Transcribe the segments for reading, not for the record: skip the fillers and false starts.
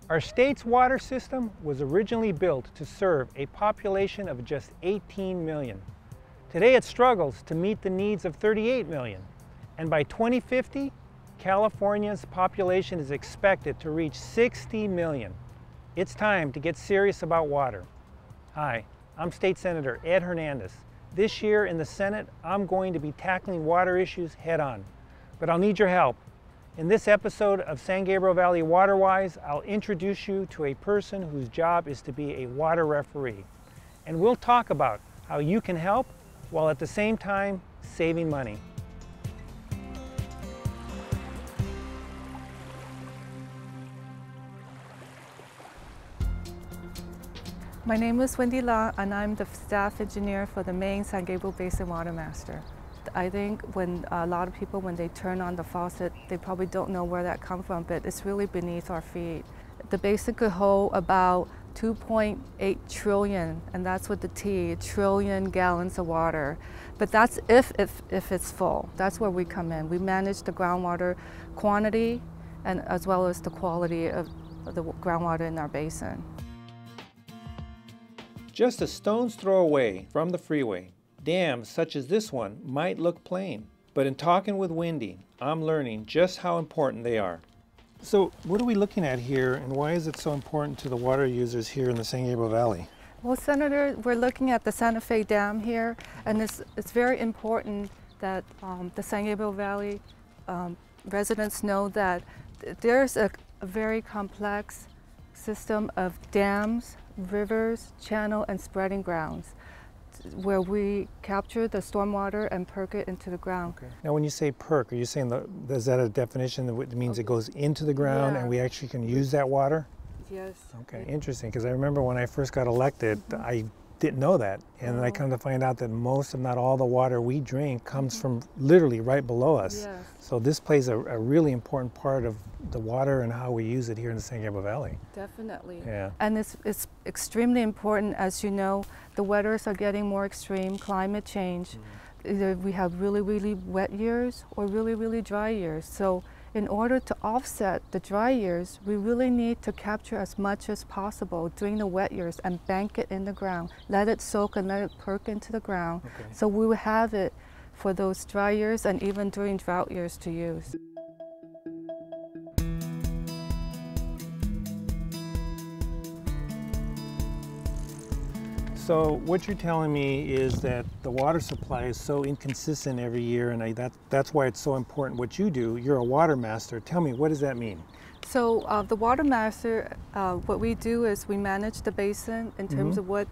Our state's water system was originally built to serve a population of just 18 million. Today it struggles to meet the needs of 38 million. And by 2050, California's population is expected to reach 60 million. It's time to get serious about water. Hi, I'm State Senator Ed Hernandez. This year in the Senate, I'm going to be tackling water issues head on. But I'll need your help. In this episode of San Gabriel Valley Water Wise, I'll introduce you to a person whose job is to be a water referee. And we'll talk about how you can help while at the same time saving money. My name is Wendy La, and I'm the staff engineer for the main San Gabriel Basin Water Master. I think when a lot of people, when they turn on the faucet, they probably don't know where that comes from, but it's really beneath our feet. The basin could hold about 2.8 trillion, and that's with the T, trillion gallons of water. But that's if it's full. That's where we come in. We manage the groundwater quantity and as well as the quality of the groundwater in our basin. Just a stone's throw away from the freeway, dams such as this one might look plain, but in talking with Wendy, I'm learning just how important they are. So what are we looking at here, and why is it so important to the water users here in the San Gabriel Valley? Well, Senator, we're looking at the Santa Fe Dam here, and it's very important that the San Gabriel Valley residents know that there's a very complex system of dams, rivers, channel, and spreading grounds, where we capture the stormwater and perk it into the ground. Okay. Now when you say perk, are you saying is that a definition that means it goes into the ground and we actually can use that water? Yes. Okay, interesting, because I remember when I first got elected, I didn't know that. And then I come to find out that most, if not all, the water we drink comes from literally right below us. Yes. So this plays a really important part of the water and how we use it here in the San Gabriel Valley. Definitely. Yeah. And it's extremely important. As you know, the weathers are getting more extreme, climate change. Either we have really, really wet years or really, really dry years. So in order to offset the dry years, we really need to capture as much as possible during the wet years and bank it in the ground. Let it soak and let it perk into the ground. Okay. So we will have it for those dry years and even during drought years to use. So what you're telling me is that the water supply is so inconsistent every year, and that's why it's so important what you do. You're a water master. Tell me, what does that mean? So the water master, what we do is we manage the basin in terms of what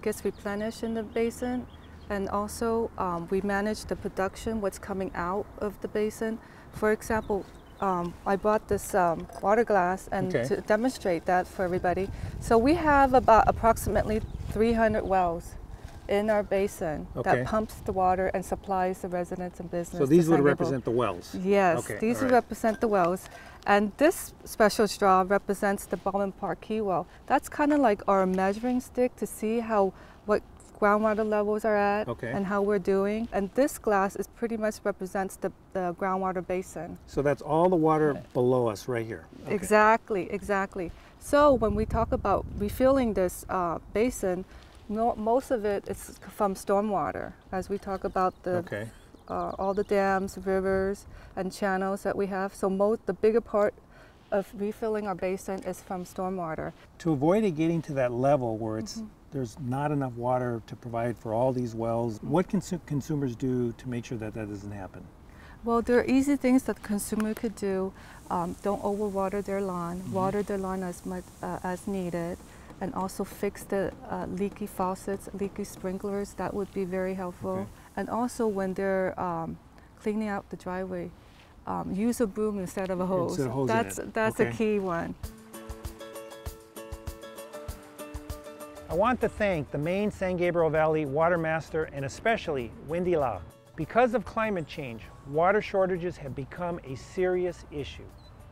gets replenished in the basin, and also we manage the production, what's coming out of the basin. For example, I brought this water glass and to demonstrate that for everybody. So we have about approximately 300 wells in our basin that pumps the water and supplies the residents and business. So these would represent the wells? Yes, these would represent the wells. And this special straw represents the Baldwin Park Key well. That's kind of like our measuring stick to see what groundwater levels are at and how we're doing. And this glass is pretty much represents the groundwater basin. So that's all the water below us right here? Okay. Exactly, exactly. So when we talk about refilling this basin, most of it is from stormwater, as we talk about the all the dams, rivers, and channels that we have. So the bigger part of refilling our basin is from stormwater. To avoid it getting to that level where there's not enough water to provide for all these wells, what can consumers do to make sure that doesn't happen? Well, there are easy things that the consumer could do. Don't overwater their lawn. Water their lawn as much as needed, and also fix the leaky faucets, leaky sprinklers. That would be very helpful. And also when they're cleaning out the driveway, use a broom instead of a hose. That's a key one. I want to thank the main San Gabriel Valley Water Master and especially Wendy La. Because of climate change, water shortages have become a serious issue.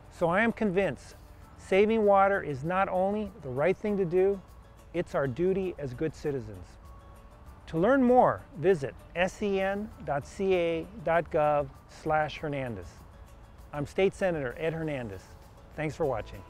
So I am convinced saving water is not only the right thing to do, it's our duty as good citizens. To learn more, visit sen.ca.gov/Hernandez. I'm State Senator Ed Hernandez. Thanks for watching.